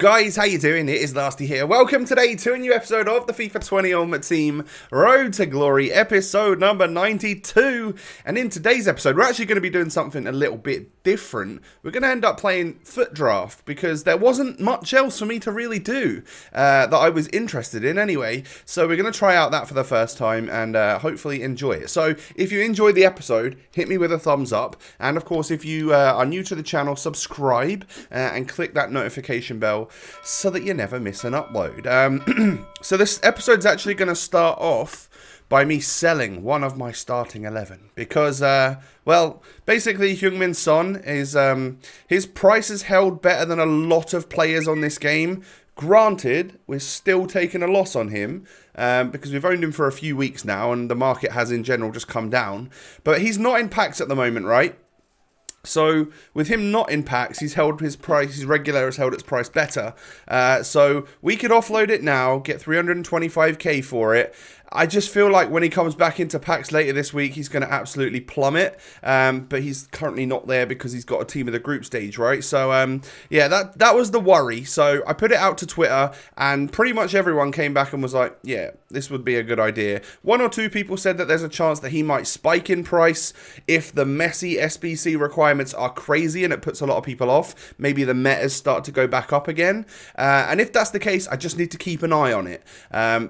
guys, how you doing? It is Nasty here. Welcome today to a new episode of the FIFA 20 Ultimate Team Road to Glory, episode number 92. And in today's episode, we're actually going to be doing something a little bit different. We're going to end up playing Foot Draft because there wasn't much else for me to really do that I was interested in anyway. So we're going to try out that for the first time and hopefully enjoy it. So if you enjoyed the episode, hit me with a thumbs up. And of course, if you are new to the channel, subscribe and click that notification bell so that you never miss an upload. So this episode's actually going to start off by me selling one of my starting 11 because, well, basically Heung-min Son is, his price is held better than a lot of players on this game. Granted, we're still taking a loss on him because we've owned him for a few weeks now and the market has in general just come down. But he's not in packs at the moment, right? So with him not in packs, he's held his price, his regular has held its price better. So we could offload it now, get 325k for it. I just feel like when he comes back into packs later this week, he's going to absolutely plummet. But he's currently not there because he's got a team of the group stage, right? So, yeah, that was the worry. So I put it out to Twitter and pretty much everyone came back and was like, yeah, this would be a good idea. One or two people said that there's a chance that he might spike in price if the messy SBC requirements are crazy and it puts a lot of people off. Maybe the metas start to go back up again. And if that's the case, I just need to keep an eye on it.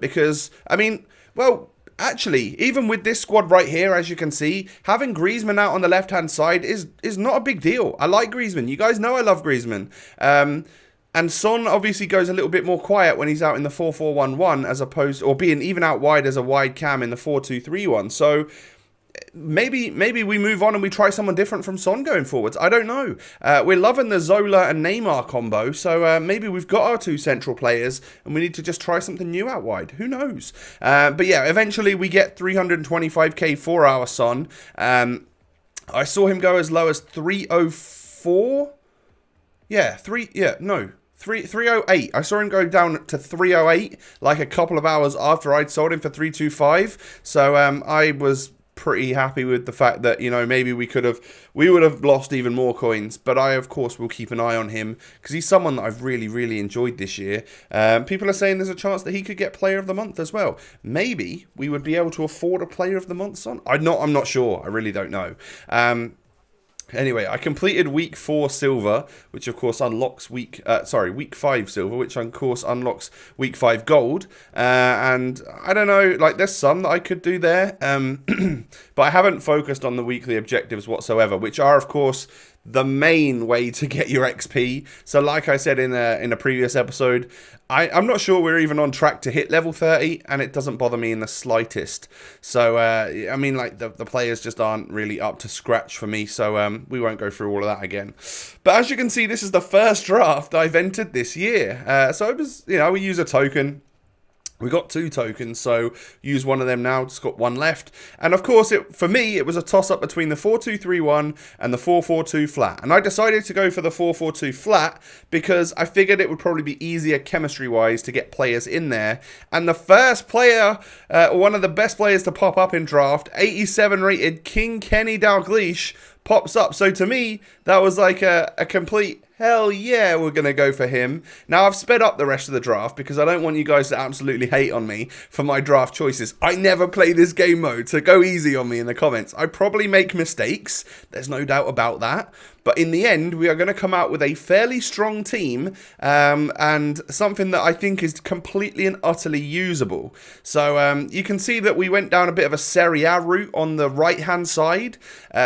Because, I mean, well, actually, even with this squad right here, as you can see, having Griezmann out on the left-hand side is not a big deal. I like Griezmann. You guys know I love Griezmann. And Son obviously goes a little bit more quiet when he's out in the 4-4-1-1 as opposed, or being even out wide as a wide cam in the 4-2-3-1. So maybe we move on and we try someone different from Son going forwards. I don't know. We're loving the Zola and Neymar combo, so maybe we've got our two central players and we need to just try something new out wide. Who knows? But yeah, eventually we get 325k for our Son. I saw him go as low as 304. Yeah, 308. I saw him go down to 308 like a couple of hours after I'd sold him for 325. So I was pretty happy with the fact that, you know, maybe we would have lost even more coins, but I of course will keep an eye on him because he's someone that I've really enjoyed this year. People are saying there's a chance that he could get player of the month as well. Maybe we would be able to afford a player of the month, Son. I'm not sure. I really don't know. Anyway, I completed week 4 silver, which of course unlocks week 5 silver, which of course unlocks week 5 gold. And I don't know, like there's some that I could do there. But I haven't focused on the weekly objectives whatsoever, which are of course the main way to get your XP. So like I said in a previous episode, I'm not sure we're even on track to hit level 30, and it doesn't bother me in the slightest. So, I mean, like, the players just aren't really up to scratch for me, so we won't go through all of that again. But as you can see, this is the first draft I've entered this year. So it was, you know, we use a token. We got 2 tokens, so use one of them now. Just got 1 left. And of course, for me, it was a toss-up between the 4-2-3-1 and the 4-4-2 flat. And I decided to go for the 4-4-2 flat because I figured it would probably be easier chemistry-wise to get players in there. And the first player, one of the best players to pop up in draft, 87-rated King Kenny Dalglish, pops up. So to me, that was like a complete hell yeah, we're going to go for him. Now, I've sped up the rest of the draft because I don't want you guys to absolutely hate on me for my draft choices. I never play this game mode, so go easy on me in the comments. I probably make mistakes. There's no doubt about that. But in the end, we are going to come out with a fairly strong team and something that I think is completely and utterly usable. So you can see that we went down a bit of a Serie A route on the right-hand side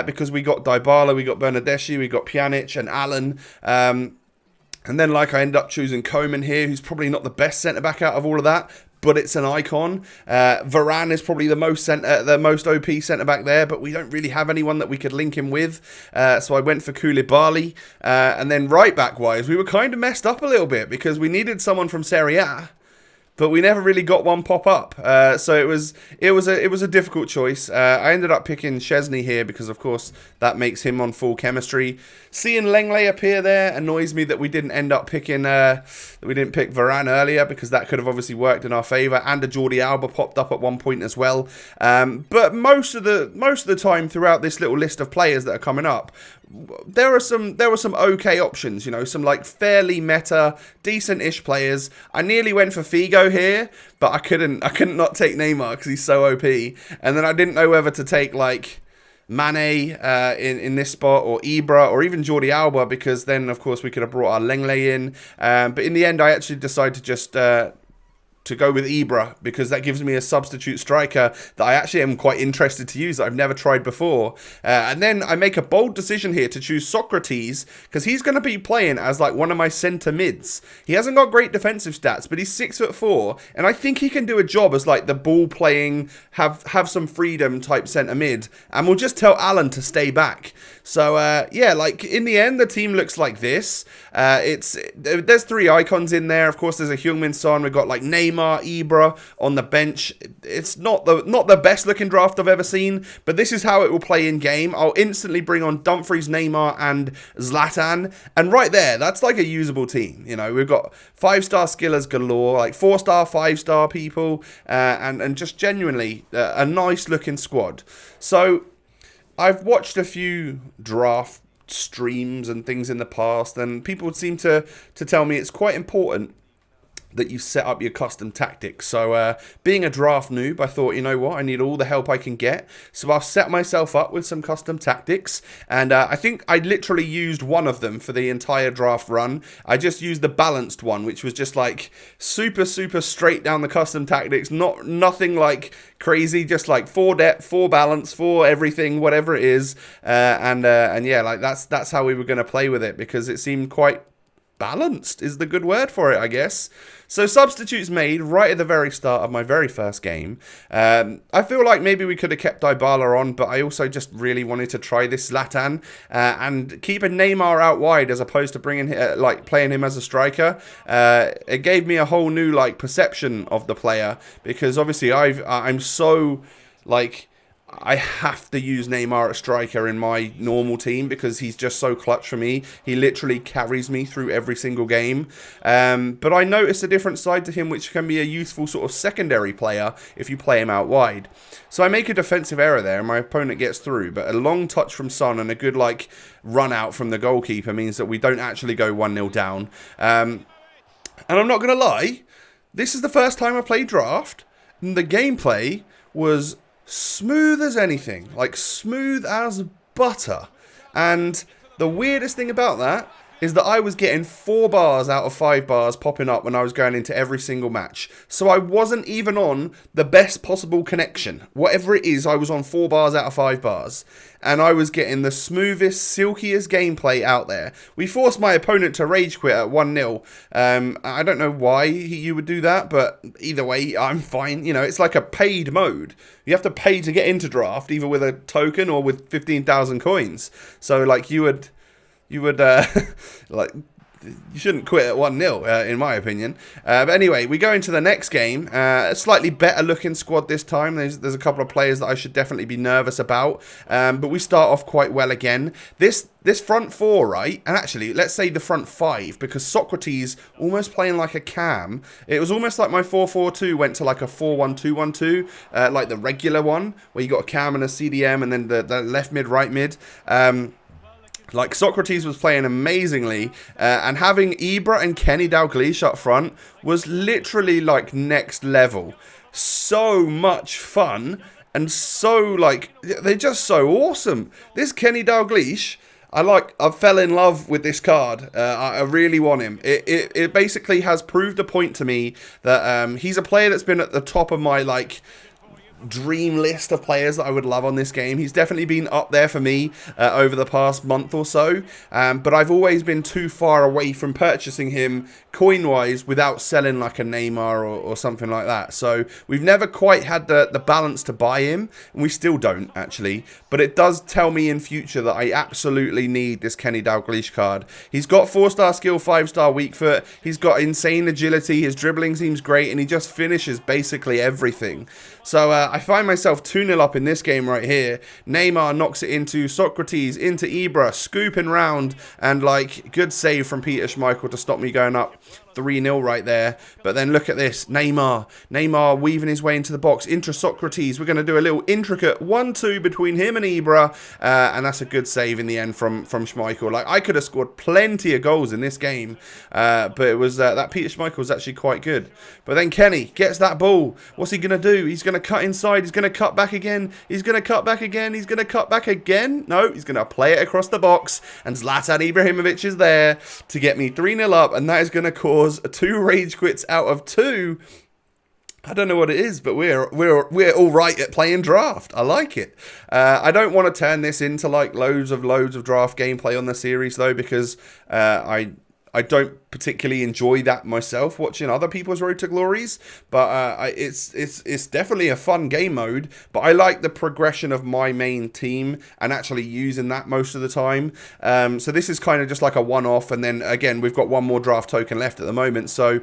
because we got Dybala, we got Bernardeschi, we got Pjanic and Allen. And then, like, I end up choosing Koeman here, who's probably not the best centre-back out of all of that, but it's an icon. Varane is probably the most OP centre-back there, but we don't really have anyone that we could link him with. So I went for Koulibaly. And then right-back-wise, we were kind of messed up a little bit because we needed someone from Serie A. but we never really got one pop up. So it was a difficult choice. I ended up picking Chesney here because, of course, that makes him on full chemistry. Seeing Lenglet appear there annoys me that we didn't end up picking we didn't pick Varane earlier, because that could have obviously worked in our favour. And a Jordi Alba popped up at one point as well. But most of the time throughout this little list of players that are coming up, there were some okay options, you know, some like fairly meta, decent-ish players. I nearly went for Figo here, but I couldn't not take Neymar because he's so OP. And then I didn't know whether to take like Mane in this spot, or Ibra, or even Jordi Alba, because then of course we could have brought our Lenglet in. But in the end, I actually decided to just to go with Ibra, because that gives me a substitute striker that I actually am quite interested to use, that I've never tried before. And then I make a bold decision here to choose Socrates, because he's going to be playing as like one of my centre mids. He hasn't got great defensive stats, but he's 6'4", and I think he can do a job as like the ball playing, have some freedom type centre mid, and we'll just tell Alan to stay back. So yeah, like in the end, the team looks like this. There's 3 icons in there. Of course, there's a Heung-min Son. We've got like Neymar, Ibra on the bench. It's not the best looking draft I've ever seen, but this is how it will play in game. I'll instantly bring on Dumfries, Neymar, and Zlatan, and right there, that's like a usable team. You know, we've got 5-star skillers galore, like 4-star, 5-star people, and just genuinely a nice looking squad. So I've watched a few draft streams and things in the past, and people seem to tell me it's quite important that you set up your custom tactics. So being a draft noob, I thought, you know what, I need all the help I can get. So I'll set myself up with some custom tactics. And I think I literally used one of them for the entire draft run. I just used the balanced one, which was just like super straight down the custom tactics. Nothing like crazy, just like 4 depth, 4 balance, 4 everything, whatever it is. And yeah, like that's how we were going to play with it, because it seemed quite balanced is the good word for it, I guess. So substitutes made right at the very start of my very first game. I feel like maybe we could have kept Dybala on, but I also just really wanted to try this Zlatan and keeping Neymar out wide as opposed to bringing playing him as a striker. It gave me a whole new like perception of the player, because obviously I'm so like, I have to use Neymar at striker in my normal team because he's just so clutch for me. He literally carries me through every single game. But I noticed a different side to him, which can be a useful sort of secondary player if you play him out wide. So I make a defensive error there and my opponent gets through. But a long touch from Son and a good like run out from the goalkeeper means that we don't actually go 1-0 down. And I'm not going to lie, this is the first time I played draft, and the gameplay was smooth as anything, like smooth as butter. And the weirdest thing about that is that I was getting 4 bars out of 5 bars popping up when I was going into every single match. So I wasn't even on the best possible connection. Whatever it is, I was on 4 bars out of 5 bars. And I was getting the smoothest, silkiest gameplay out there. We forced my opponent to rage quit at 1-0. I don't know why you would do that, but either way, I'm fine. You know, it's like a paid mode. You have to pay to get into draft, either with a token or with 15,000 coins. So, like, you would like, you shouldn't quit at 1-0, in my opinion. But anyway, we go into the next game. A slightly better looking squad this time. There's a couple of players that I should definitely be nervous about. But we start off quite well again. This front 4, right? And actually, let's say the front 5, because Socrates almost playing like a cam. It was almost like my 4-4-2 went to like a 4-1-2-1-2, like the regular one, where you got a cam and a CDM and then the left mid, right mid. Like, Socrates was playing amazingly, and having Ibra and Kenny Dalglish up front was literally, like, next level. So much fun, and so, like, they're just so awesome. This Kenny Dalglish, I fell in love with this card. I really want him. It basically has proved a point to me that he's a player that's been at the top of my, like, dream list of players that I would love on this game. He's definitely been up there for me over the past month or so, but I've always been too far away from purchasing him coin-wise without selling like a Neymar or something like that. So we've never quite had the balance to buy him, and we still don't actually, but it does tell me in future that I absolutely need this Kenny Dalglish card. He's got 4-star skill, 5-star weak foot, he's got insane agility, his dribbling seems great, and he just finishes basically everything. So I find myself 2-0 up in this game right here. Neymar knocks it into Socrates, into Ibra, scooping round, and like, good save from Peter Schmeichel to stop me going up 3-0 right there. But then look at this. Neymar weaving his way into the box, into Socrates. We're going to do a little intricate 1-2 between him and Ibra, and that's a good save in the end from Schmeichel. Like, I could have scored plenty of goals in this game, but it was that Peter Schmeichel was actually quite good. But then Kenny gets that ball. What's he going to do? He's going to cut inside. He's going to cut back again. He's going to cut back again. He's going to cut back again. No, he's going to play it across the box, and Zlatan Ibrahimovic is there to get me 3-0 up, and that is going to cause 2 rage quits out of 2. I don't know what it is, but we're all right at playing draft. I like it. I don't want to turn this into like loads of draft gameplay on the series though, because I don't particularly enjoy that myself, watching other people's Road to Glories, but it's definitely a fun game mode. But I like the progression of my main team and actually using that most of the time. So this is kind of just like a one-off, and then again we've got one more draft token left at the moment, so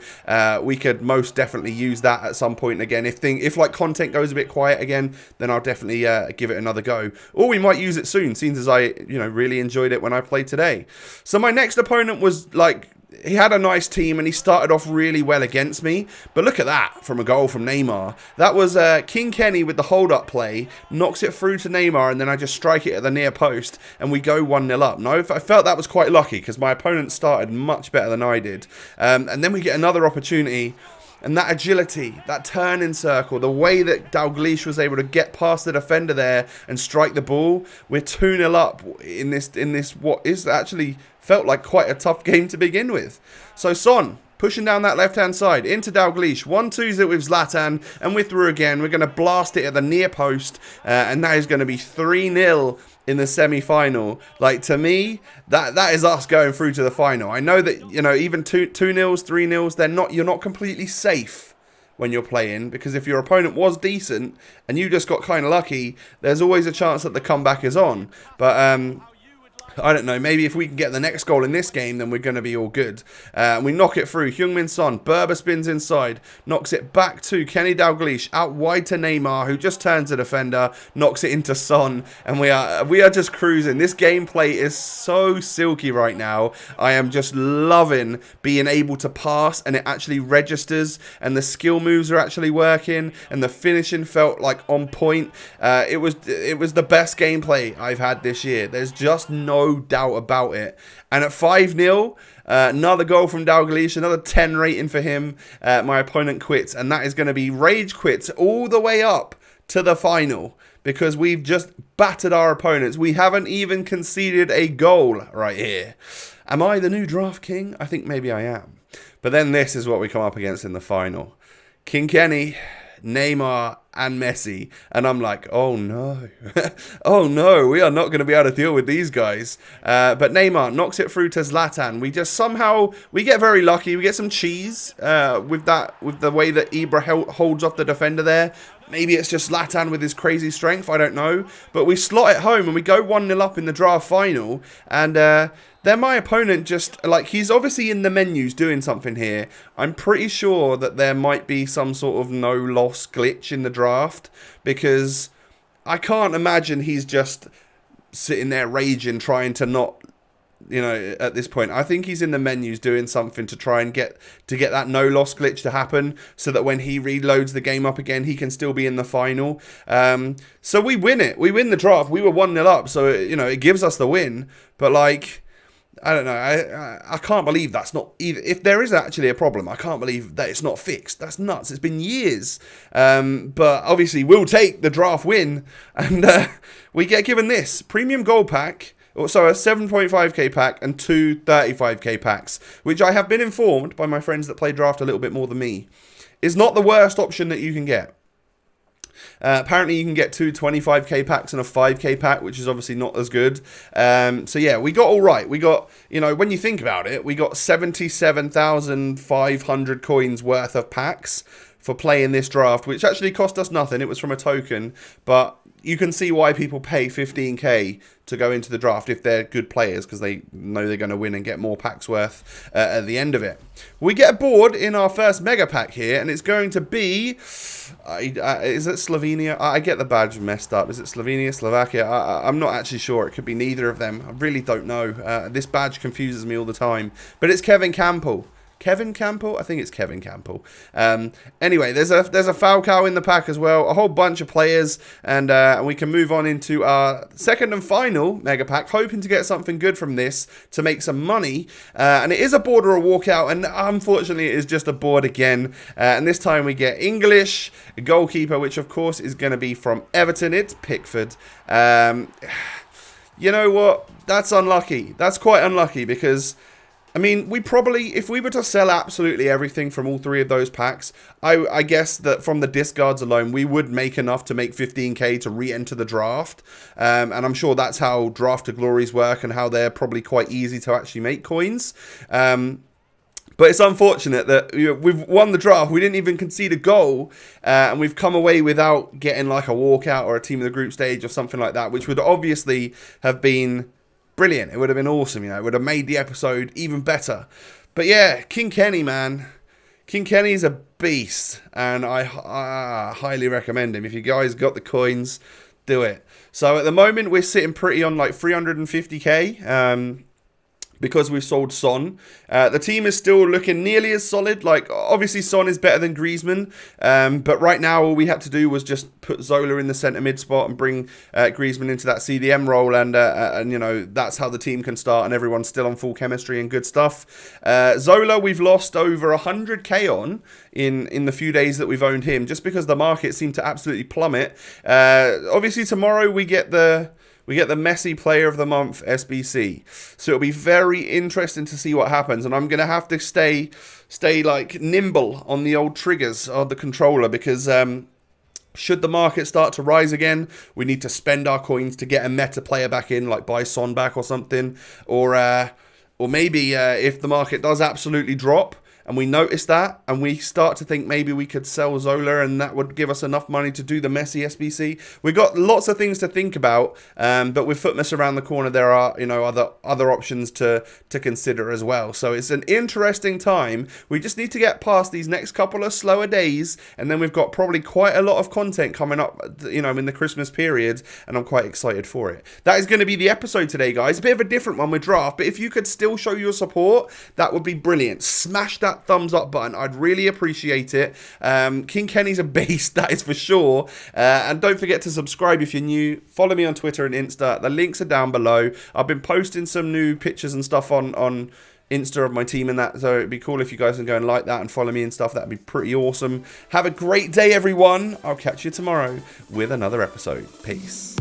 we could most definitely use that at some point again. If like content goes a bit quiet again, then I'll definitely give it another go, or we might use it soon, seeing as I really enjoyed it when I played today. So my next opponent was like, he had a nice team and he started off really well against me. But look at that from a goal from Neymar. That was King Kenny with the hold-up play. Knocks it through to Neymar, and then I just strike it at the near post and we go 1-0 up. Now, I felt that was quite lucky because my opponent started much better than I did. And then we get another opportunity. And that agility, that turn in circle, the way that Dalglish was able to get past the defender there and strike the ball, we're 2-0 up in this what is actually felt like quite a tough game to begin with. So Son pushing down that left-hand side into Dalglish, 1-2s it with Zlatan, and we're through again. We're going to blast it at the near post, and that is going to be 3-0 in the semi-final. Like, to me, that is us going through to the final. I know that, even 2-0s, 3-0s, you're not completely safe when you're playing, because if your opponent was decent and you just got kind of lucky, there's always a chance that the comeback is on. But I don't know, maybe if we can get the next goal in this game, then we're going to be all good. We knock it through. Heung-min Son, Berber spins inside, knocks it back to Kenny Dalglish, out wide to Neymar, who just turns the defender, knocks it into Son, and we are just cruising. This gameplay is so silky right now. I am just loving being able to pass, and it actually registers, and the skill moves are actually working, and the finishing felt like on point. It was the best gameplay I've had this year. There's just no doubt about it. And at 5-0, another goal from Dalglish, another 10 rating for him. My opponent quits, and that is going to be rage quits all the way up to the final, because we've just battered our opponents. We haven't even conceded a goal right here. Am I the new draft king? I think maybe I am. But then this is what we come up against in the final. King Kenny, Neymar and Messi, and I'm like, oh no, oh no, we are not going to be able to deal with these guys. But Neymar knocks it through to Zlatan. We just somehow, we get very lucky. We get some cheese with the way that Ibra holds off the defender there. Maybe it's just Zlatan with his crazy strength, I don't know. But we slot it home and we go 1-0 up in the draft final, and then my opponent just, like, he's obviously in the menus doing something here. I'm pretty sure that there might be some sort of no-loss glitch in the draft, because I can't imagine he's just sitting there raging, trying to not, at this point. I think he's in the menus doing something to try and get that no-loss glitch to happen, so that when he reloads the game up again, he can still be in the final. So we win it. We win the draft. We were 1-0 up, so, it gives us the win. But, like, I don't know. I can't believe that's not even. If there is actually a problem, I can't believe that it's not fixed. That's nuts. It's been years. But obviously, we'll take the draft win, and we get given this premium gold pack. So a 7.5k pack and 2 35k packs, which I have been informed by my friends that play draft a little bit more than me, is not the worst option that you can get. Apparently, you can get two 25k packs and a 5k pack, which is obviously not as good. So yeah, we got all right. We got, you know, when you think about it, we got 77,500 coins worth of packs for playing this draft, which actually cost us nothing. It was from a token, but you can see why people pay 15k to go into the draft if they're good players, because they know they're going to win and get more packs worth at the end of it. We get a board in our first mega pack here, and it's going to be, is it Slovenia? I get the badge messed up. Is it Slovenia, Slovakia? I'm not actually sure. It could be neither of them. I really don't know. This badge confuses me all the time, but it's Kevin Campbell. Kevin Campbell? I think it's Kevin Campbell. Anyway, there's a Falcao in the pack as well. A whole bunch of players. And we can move on into our second and final mega pack, hoping to get something good from this to make some money. And it is a board or a walkout. And unfortunately, it is just a board again. And this time we get English, a goalkeeper, which of course is going to be from Everton. It's Pickford. You know what? That's unlucky. That's quite unlucky because, I mean, we probably, if we were to sell absolutely everything from all three of those packs, I guess that from the discards alone, we would make enough to make 15k to re-enter the draft. And I'm sure that's how Draft to Glories work and how they're probably quite easy to actually make coins. But it's unfortunate that, you know, we've won the draft. We didn't even concede a goal. And we've come away without getting like a walkout or a team of the group stage or something like that, which would obviously have been brilliant. It would have been awesome, you know. It would have made the episode even better. But yeah, King Kenny, man. King Kenny's a beast. And I highly recommend him. If you guys got the coins, do it. So at the moment, we're sitting pretty on like 350k. Because we've sold Son. The team is still looking nearly as solid. Like, obviously, Son is better than Griezmann. But right now, all we had to do was just put Zola in the centre mid spot and bring Griezmann into that CDM role. And you know, that's how the team can start. And everyone's still on full chemistry and good stuff. Zola, we've lost over 100k on in the few days that we've owned him. Just because the market seemed to absolutely plummet. Obviously, tomorrow we get the Messi Player of the Month SBC. So it'll be very interesting to see what happens. And I'm going to have to stay like nimble on the old triggers of the controller, because should the market start to rise again, we need to spend our coins to get a meta player back in, like buy Son back or something. Or maybe if the market does absolutely drop, and we notice that, and we start to think maybe we could sell Zola, and that would give us enough money to do the Messi SBC. We've got lots of things to think about, but with Footmas around the corner, there are, you know, other options to consider as well. So it's an interesting time. We just need to get past these next couple of slower days, and then we've got probably quite a lot of content coming up, you know, in the Christmas period, and I'm quite excited for it. That is going to be the episode today, guys. A bit of a different one with draft, but if you could still show your support, that would be brilliant. Smash that thumbs up button. I'd really appreciate it. King Kenny's a beast, that is for sure. And don't forget to subscribe if you're new. Follow me on Twitter and Insta. The links are down below. I've been posting some new pictures and stuff on Insta of my team and that, so it'd be cool if you guys can go and like that and follow me and stuff. That'd be pretty awesome. Have a great day, everyone. I'll catch you tomorrow with another episode. Peace.